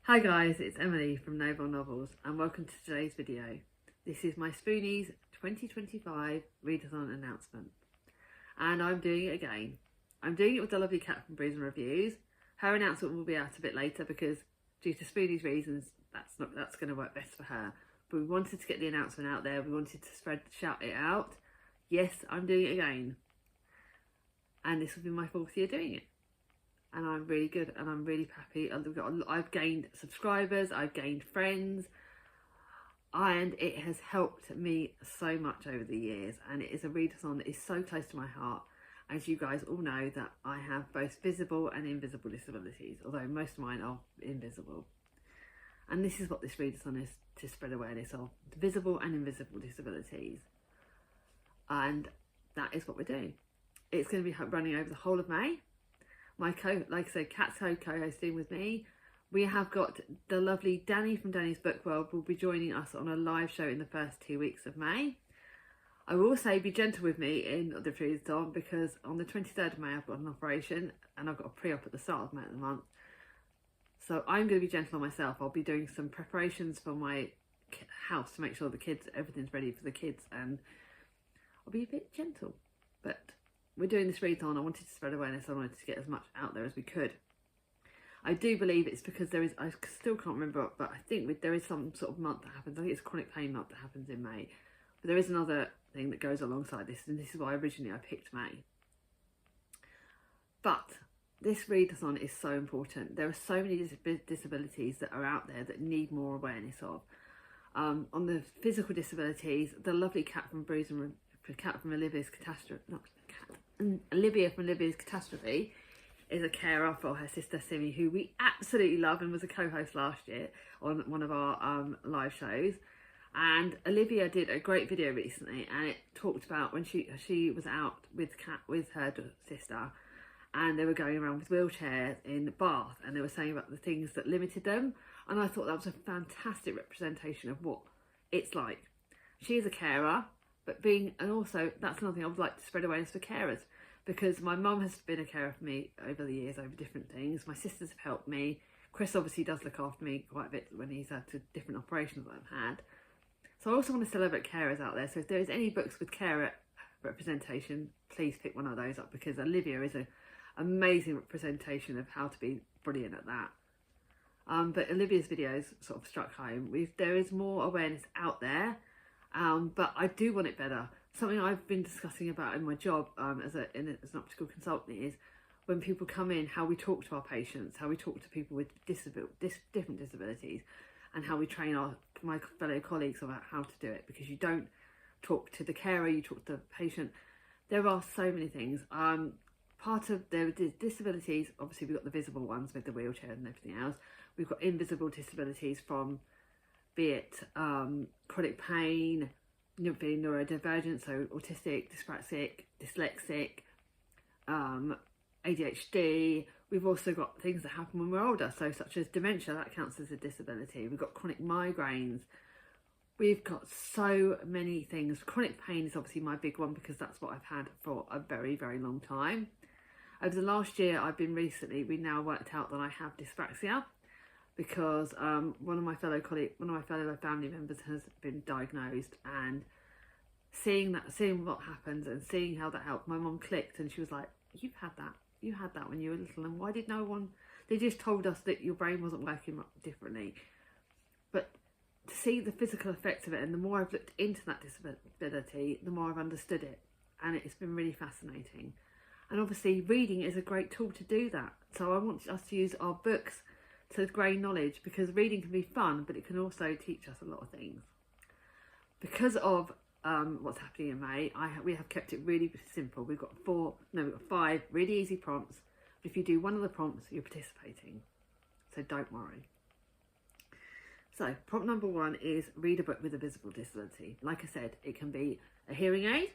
Hi guys, it's Emily from Noble Novels and welcome to today's video. This is my Spoonies 2025 Readathon announcement and I'm doing it again. I'm doing it with the lovely cat from Breeze and Reviews. Her announcement will be out a bit later because due to Spoonies reasons that's going to work best for her. But we wanted to get the announcement out there, we wanted to shout it out. Yes, I'm doing it again. And this will be my 4th year doing it. And I'm really good and I'm really happy. I've gained subscribers, I've gained friends, and it has helped me so much over the years. And it is a readathon that is so close to my heart. As you guys all know, that I have both visible and invisible disabilities, although most of mine are invisible. And this is what this readathon is to spread awareness of visible and invisible disabilities. And that is what we're doing. It's going to be running over the whole of May. Like I said, Kat's co-hosting with me. We have got the lovely Dani from Dani's Book World will be joining us on a live show in the first 2 weeks of May. I will say be gentle with me in the readathon because on the 23rd of May I've got an operation and I've got a pre-op at the start of the month. So I'm going to be gentle on myself. I'll be doing some preparations for my house to make sure everything's ready for the kids, and I'll be a bit gentle. But we're doing this readathon. I wanted to spread awareness. I wanted to get as much out there as we could. I do believe it's because I still can't remember, but I think there is some sort of month that happens. I think it's chronic pain month that happens in May. But there is another thing that goes alongside this, and this is why originally I picked May. But this readathon is so important. There are so many disabilities that are out there that need more awareness of. On the physical disabilities, the lovely cat from Olivia's Catastrophe is a carer for her sister Simi, who we absolutely love and was a co-host last year on one of our live shows. And Olivia did a great video recently, and it talked about when she was out with her sister, and they were going around with wheelchairs in Bath, and they were saying about the things that limited them. And I thought that was a fantastic representation of what it's like. She is a carer, and also that's another thing I would like to spread awareness for carers, because my mum has been a carer for me over the years over different things. My sisters have helped me. Chris obviously does look after me quite a bit when he's had different operations that I've had. So I also want to celebrate carers out there. So if there's any books with carer representation, please pick one of those up, because Olivia is an amazing representation of how to be brilliant at that. But Olivia's videos sort of struck home. There is more awareness out there. But I do want it better. Something I've been discussing about in my job as an optical consultant is when people come in, how we talk to our patients, how we talk to people with different disabilities, and how we train my fellow colleagues about how to do it. Because you don't talk to the carer, you talk to the patient. There are so many things. Part of the disabilities, obviously we've got the visible ones with the wheelchair and everything else. We've got invisible disabilities from, be it chronic pain, being neurodivergent, so autistic, dyspraxic, dyslexic, ADHD. We've also got things that happen when we're older, so such as dementia, that counts as a disability. We've got chronic migraines. We've got so many things. Chronic pain is obviously my big one because that's what I've had for a very, very long time. Over the last year, we now worked out that I have dyspraxia, because one of my fellow family members has been diagnosed, and seeing what happens and seeing how that helped, my mum clicked and she was like, you had that when you were little, and why did no one, they just told us that your brain wasn't working differently. But to see the physical effects of it, and the more I've looked into that disability, the more I've understood it, and it's been really fascinating. And obviously reading is a great tool to do that. So I want us to use our books to gain knowledge, because reading can be fun, but it can also teach us a lot of things. Because of what's happening in May, we have kept it really simple. We've got 5 really easy prompts. But if you do one of the prompts, you're participating. So don't worry. So prompt number 1 is read a book with a visible disability. Like I said, it can be a hearing aid.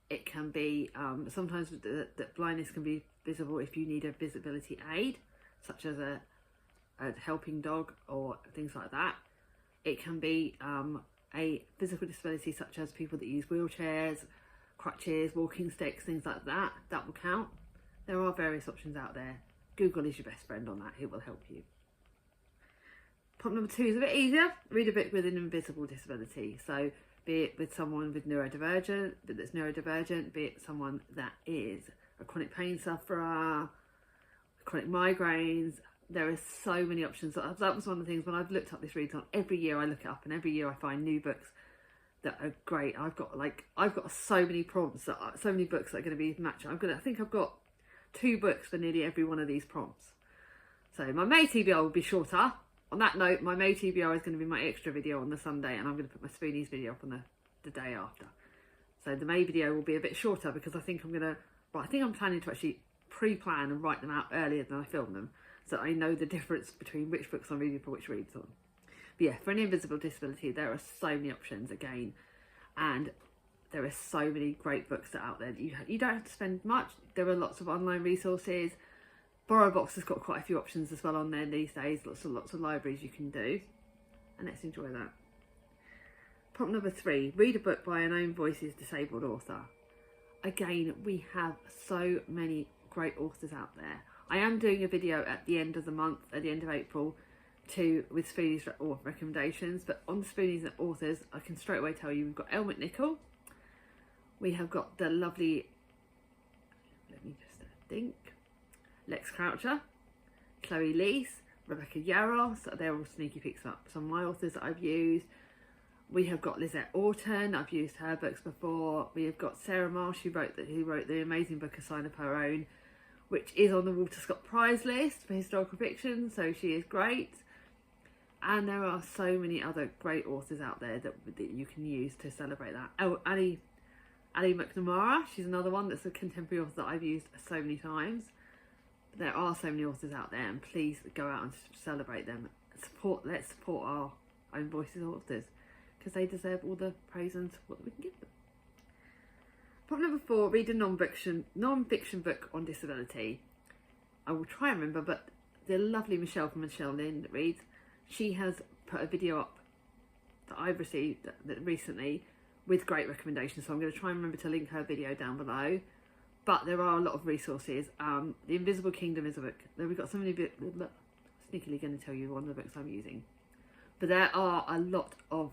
It can be, sometimes that blindness can be visible if you need a visibility aid, such as a helping dog or things like that. It can be a physical disability such as people that use wheelchairs, crutches, walking sticks, things like that. That will count. There are various options out there. Google is your best friend on that. It will help you. Prompt number 2 is a bit easier. Read a book with an invisible disability. So be it with someone with that's neurodivergent, be it someone that is a chronic pain sufferer, chronic migraines. There are so many options. That was one of the things when I've looked up this readathon. Every year I look it up, and every year I find new books that are great. I've got so many prompts, so many books that are going to be matching. I think I've got 2 books for nearly every one of these prompts. So my May TBR will be shorter. On that note, my May TBR is going to be my extra video on the Sunday, and I'm going to put my Spoonies video up on the day after. So the May video will be a bit shorter because I think I'm planning to actually pre-plan and write them out earlier than I film them, so I know the difference between which books I'm reading for which readathon. But yeah, for an invisible disability, there are so many options again, and there are so many great books that are out there. You don't have to spend much. There are lots of online resources. BorrowBox has got quite a few options as well on there these days. Lots of libraries you can do, and let's enjoy that. Prompt number 3: read a book by an own voices disabled author. Again, we have so many great authors out there. I am doing a video at the end of the month, at the end of April, with Spoonies recommendations, but on the Spoonies authors, I can straight away tell you we've got Elle McNichol, we have got the lovely, let me just think, Lex Croucher, Chloe Leese, Rebecca Yarros. They're all sneaky picks up. Some of my authors that I've used. We have got Lizette Orton. I've used her books before. We have got Sarah Marsh, who wrote the amazing book A Sign of Her Own, which is on the Walter Scott Prize list for historical fiction. So she is great. And there are so many other great authors out there that you can use to celebrate that. Oh, Ali McNamara. She's another one that's a contemporary author that I've used so many times. There are so many authors out there, and please go out and celebrate them. Let's support our own voices authors, because they deserve all the praise and support that we can give them. Prompt number 4: read a non-fiction book on disability. I will try and remember, but the lovely Michelle from Michelle Lynn that reads, she has put a video up that I've received recently with great recommendations. So I'm going to try and remember to link her video down below. But there are a lot of resources. The Invisible Kingdom is a book. We've got so many books. Sneakily going to tell you one of the books I'm using. But there are a lot of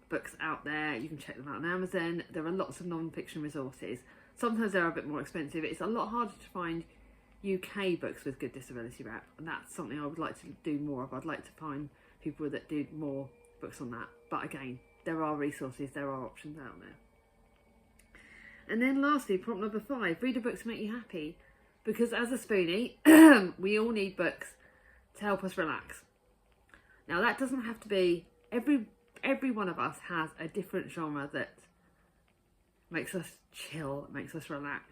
books out there. You can check them out on Amazon. There are lots of non-fiction resources. Sometimes they're a bit more expensive. It's a lot harder to find UK books with good disability wrap, and that's something I would like to do more of. I'd like to find people that do more books on that. But again, there are resources. There are options out there. And then lastly, prompt number 5, read a book to make you happy. Because as a Spoonie, we all need books to help us relax. Now that doesn't have to be, every one of us has a different genre that makes us chill, makes us relax.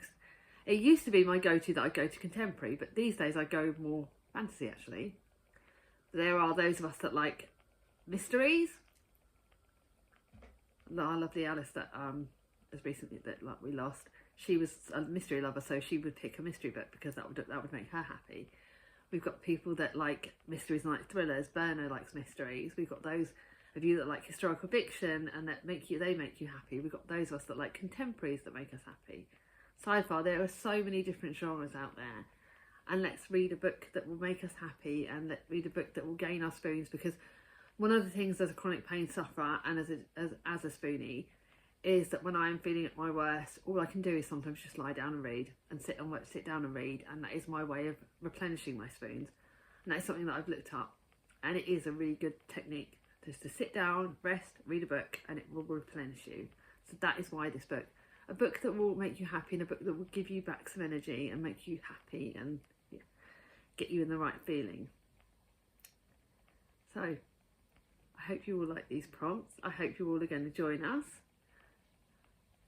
It used to be my go-to that I go to contemporary, but these days I go more fantasy actually. There are those of us that like mysteries. Our lovely Alice that as recently that we lost, she was a mystery lover, so she would pick a mystery book because that would make her happy. We've got people that like mysteries and like thrillers. Berno likes mysteries. We've got those of you that like historical fiction and that make you happy. We've got those of us that like contemporaries that make us happy. Sci-fi, there are so many different genres out there, and let's read a book that will make us happy, and let's read a book that will gain our spoons, because one of the things as a chronic pain sufferer and as a Spoonie is that when I am feeling at my worst, all I can do is sometimes just lie down and read and sit down and read, and that is my way of replenishing my spoons. And that is something that I've looked up, and it is a really good technique just to sit down, rest, read a book, and it will replenish you. So that is why this book, a book that will make you happy, and a book that will give you back some energy and make you happy and get you in the right feeling. So I hope you all like these prompts. I hope you all are going to join us.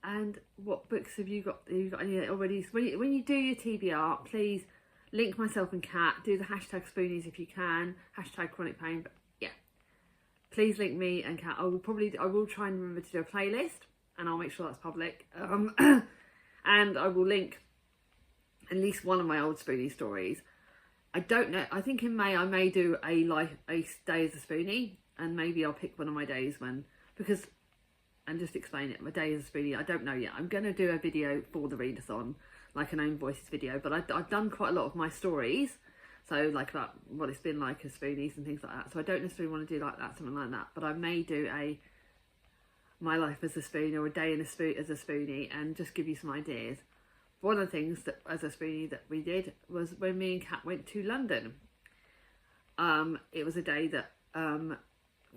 And what books have you got? Have you got any already? When you do your TBR, please link myself and Kat. Do the hashtag Spoonies if you can. Hashtag chronic pain. But yeah, please link me and Kat. I will try and remember to do a playlist, and I'll make sure that's public. And I will link at least one of my old Spoonie stories. I don't know. I think in May I may do a day as a Spoonie, and maybe I'll pick one of my days and just explain it. My day as a Spoonie, I don't know yet. I'm going to do a video for the readathon, like an own voices video, but I've done quite a lot of my stories, So like about what it's been like as Spoonies and things like that. So I don't necessarily want to do like that, something like that, but I may do a my life as a spoonie or a day in a as a spoonie and just give you some ideas. One of the things that as a spoonie that we did was when me and Kat went to London. It was a day that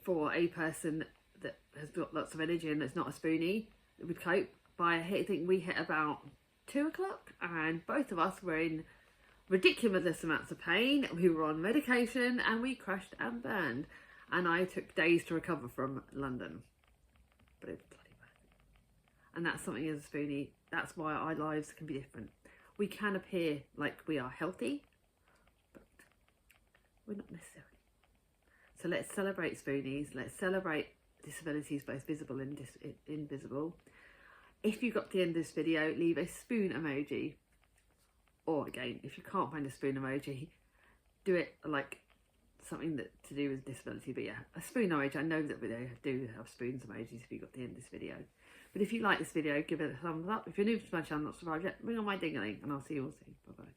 for a person that has got lots of energy and that's not a spoonie would cope. I think we hit about 2 o'clock and both of us were in ridiculous amounts of pain. We were on medication and we crashed and burned, and I took days to recover from London, but it was bloody worth it. And that's something as a spoonie, that's why our lives can be different. We can appear like we are healthy, but we're not necessarily. So let's celebrate spoonies, let's celebrate disabilities, both visible and invisible. If you got to the end of this video, leave a spoon emoji. Or again, if you can't find a spoon emoji, do it like something that to do with disability. But yeah, a spoon emoji. I know that we do have spoons emojis if you got to the end of this video. But if you like this video, give it a thumbs up. If you're new to my channel, not subscribed yet, ring on my ding-a-ling, and I'll see you all soon. Bye bye.